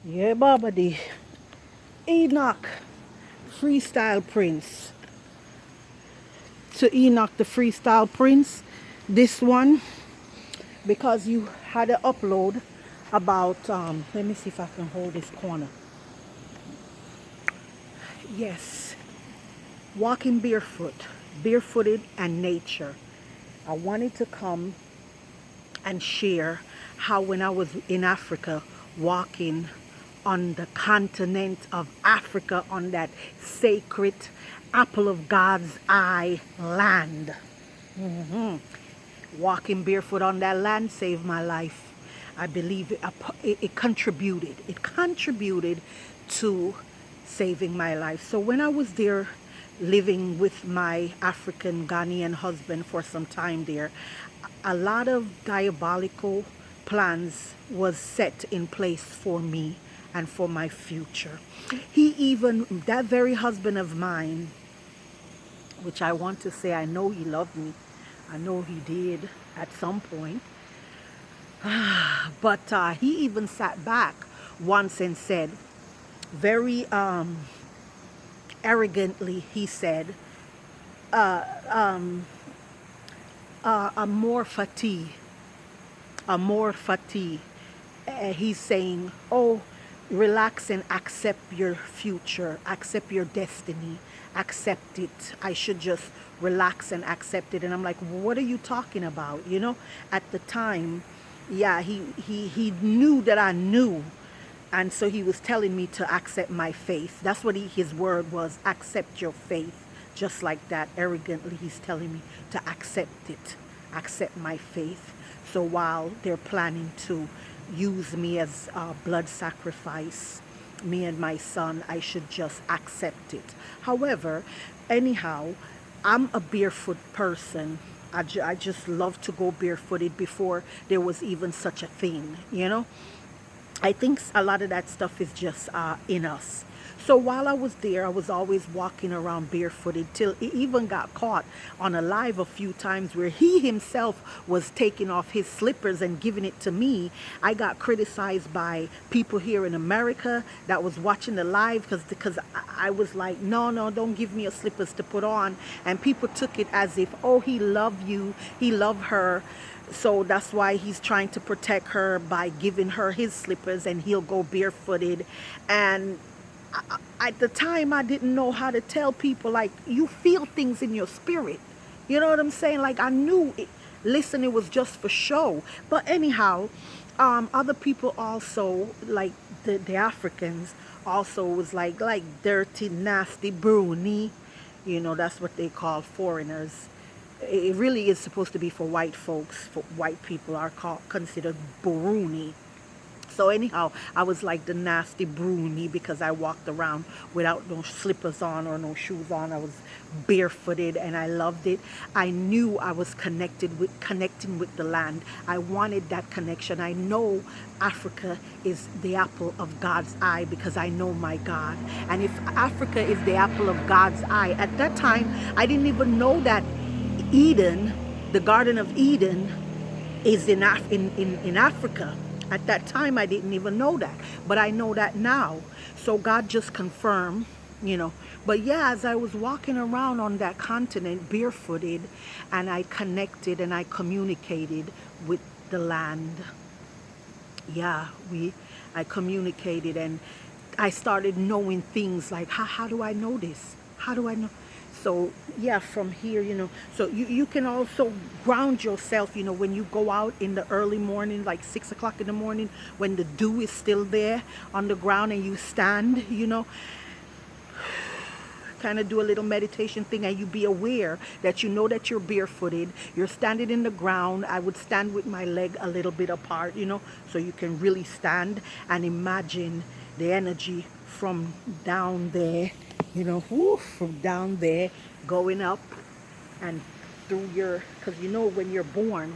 Yeah, Baba the Enoch Freestyle Prince. To Enoch the Freestyle Prince, this one, because you had an upload about, let me see if I can hold this corner. Yes, walking barefoot, barefooted and nature. I wanted to come and share how when I was in Africa walking on the continent of Africa on that sacred apple of God's eye land. Walking barefoot on that land saved my life. I believe it contributed. It contributed to saving my life. So when I was there living with my African Ghanaian husband for some time there, a lot of diabolical plans was set in place for me and for my future. He even, that very husband of mine, which I want to say I know he loved me. I know he did at some point. But he even sat back once and said, very arrogantly, he said, more fatigue, more fatigue. He's saying, oh, relax and accept your future, accept your destiny, accept it. I should just relax and accept it. And I'm like, what are you talking about? You know, at the time, yeah, he knew that I knew. And so he was telling me to accept my faith. That's what his word was, accept your faith. Just like that, arrogantly, he's telling me to accept it, accept my faith. So while they're planning to use me as a blood sacrifice, me and my son, I should just accept it. However, anyhow, I'm a barefoot person. I just love to go barefooted before there was even such a thing, you know? I think a lot of that stuff is just in us. So while I was there, I was always walking around barefooted till he even got caught on a live a few times where he himself was taking off his slippers and giving it to me. I got criticized by people here in America that was watching the live because I was like, no, no, don't give me your slippers to put on. And people took it as if, oh, he loved you, he loved her. So that's why he's trying to protect her by giving her his slippers and he'll go barefooted. And at the time, I didn't know how to tell people, like, you feel things in your spirit. You know what I'm saying? Like, I knew it. Listen, it was just for show. But anyhow, other people also, like the Africans, also was like dirty, nasty, bruni. You know, that's what they call foreigners. It really is supposed to be for white folks. For white people are called considered Bruni. So anyhow, I was like the nasty Bruni because I walked around without no slippers on or no shoes on. I was barefooted and I loved it. I knew I was connecting with the land. I wanted that connection. I know Africa is the apple of God's eye because I know my God. And if Africa is the apple of God's eye, at that time I didn't even know that Eden, the Garden of Eden, is in Africa. At that time, I didn't even know that, but I know that now. So God just confirmed, you know. But yeah, as I was walking around on that continent barefooted, and I connected and I communicated with the land. Yeah, I communicated and I started knowing things like, how do I know this? How do I know? So yeah, from here, you know, so you can also ground yourself, you know, when you go out in the early morning, like 6 o'clock in the morning, when the dew is still there on the ground and you stand, you know, kind of do a little meditation thing and you be aware that you know that you're barefooted, you're standing in the ground. I would stand with my leg a little bit apart, you know, so you can really stand and imagine the energy from down there, you know, whoo, from down there going up and through your, because you know when you're born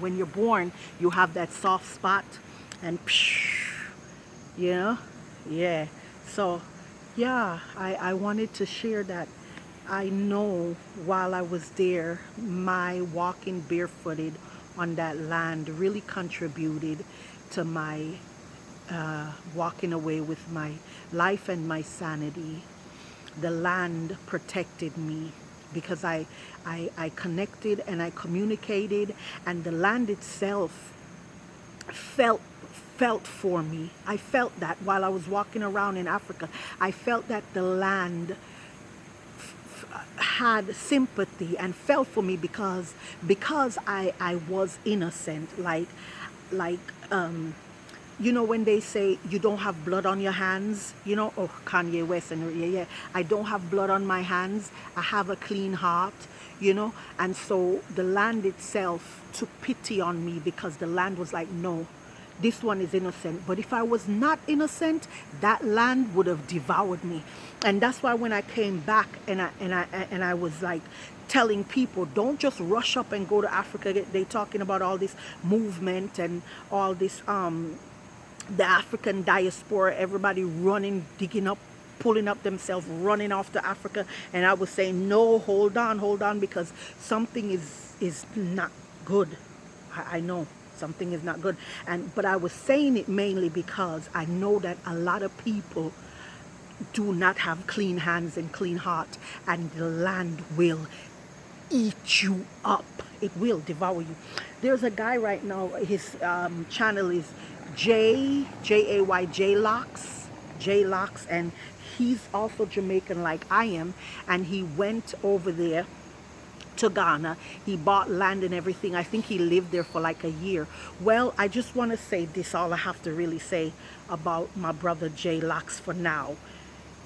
you have that soft spot and psh, you know, yeah. So yeah, I wanted to share that. I know while I was there, my walking barefooted on that land really contributed to my walking away with my life and my sanity. The land protected me because I connected and I communicated, and the land itself felt felt for me. I felt that while I was walking around in Africa. I felt that the land had sympathy and felt for me because I was innocent. Like you know, when they say you don't have blood on your hands, you know, oh, Kanye West, and yeah, I don't have blood on my hands. I have a clean heart, you know. And so the land itself took pity on me because the land was like, no, this one is innocent. But if I was not innocent, that land would have devoured me. And that's why when I came back and I was like telling people, don't just rush up and go to Africa. They talking about all this movement and all this the African diaspora, everybody running, digging up, pulling up themselves, running off to Africa. And I was saying, no, hold on, because something is not good. I know something is not good. But I was saying it mainly because I know that a lot of people do not have clean hands and clean heart, and the land will eat you up. It will devour you. There's a guy right now, his channel is J Locks, and he's also Jamaican like I am, and he went over there to Ghana. He bought land and everything. I think he lived there for like a year. Well, I just want to say this, all I have to really say about my brother J Locks for now.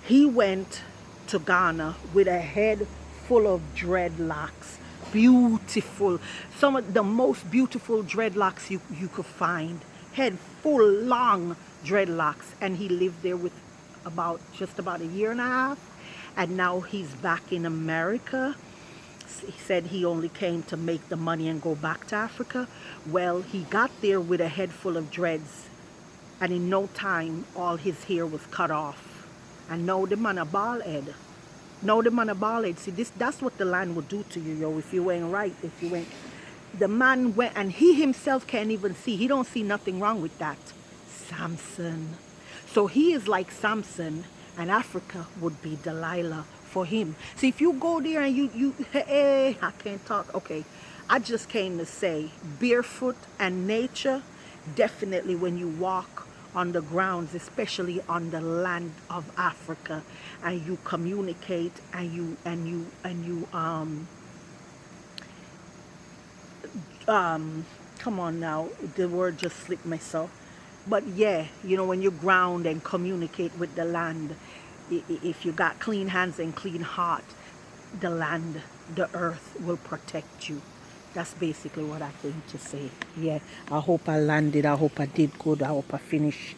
He went to Ghana with a head full of dreadlocks. Beautiful. Some of the most beautiful dreadlocks you could find. Head full, long dreadlocks. And he lived there with just about a year and a half. And now he's back in America. He said he only came to make the money and go back to Africa. Well, he got there with a head full of dreads. And in no time, all his hair was cut off. And now the man a bald head. Now the man a bald head. See, that's what the land would do to you, yo, if you ain't right. If you ain't. The man went, and he himself can't even see. He don't see nothing wrong with that. Samson. So he is like Samson, and Africa would be Delilah for him. See, if you go there and hey, I can't talk. Okay, I just came to say, Barefoot and Nature, definitely when you walk on the grounds, especially on the land of Africa, and you communicate and you come on now, the word just slipped myself. But yeah, you know, when you ground and communicate with the land, if you got clean hands and clean heart, the land, the earth will protect you. That's basically what I came to say. Yeah, I hope I landed. I hope I did good. I hope I finished.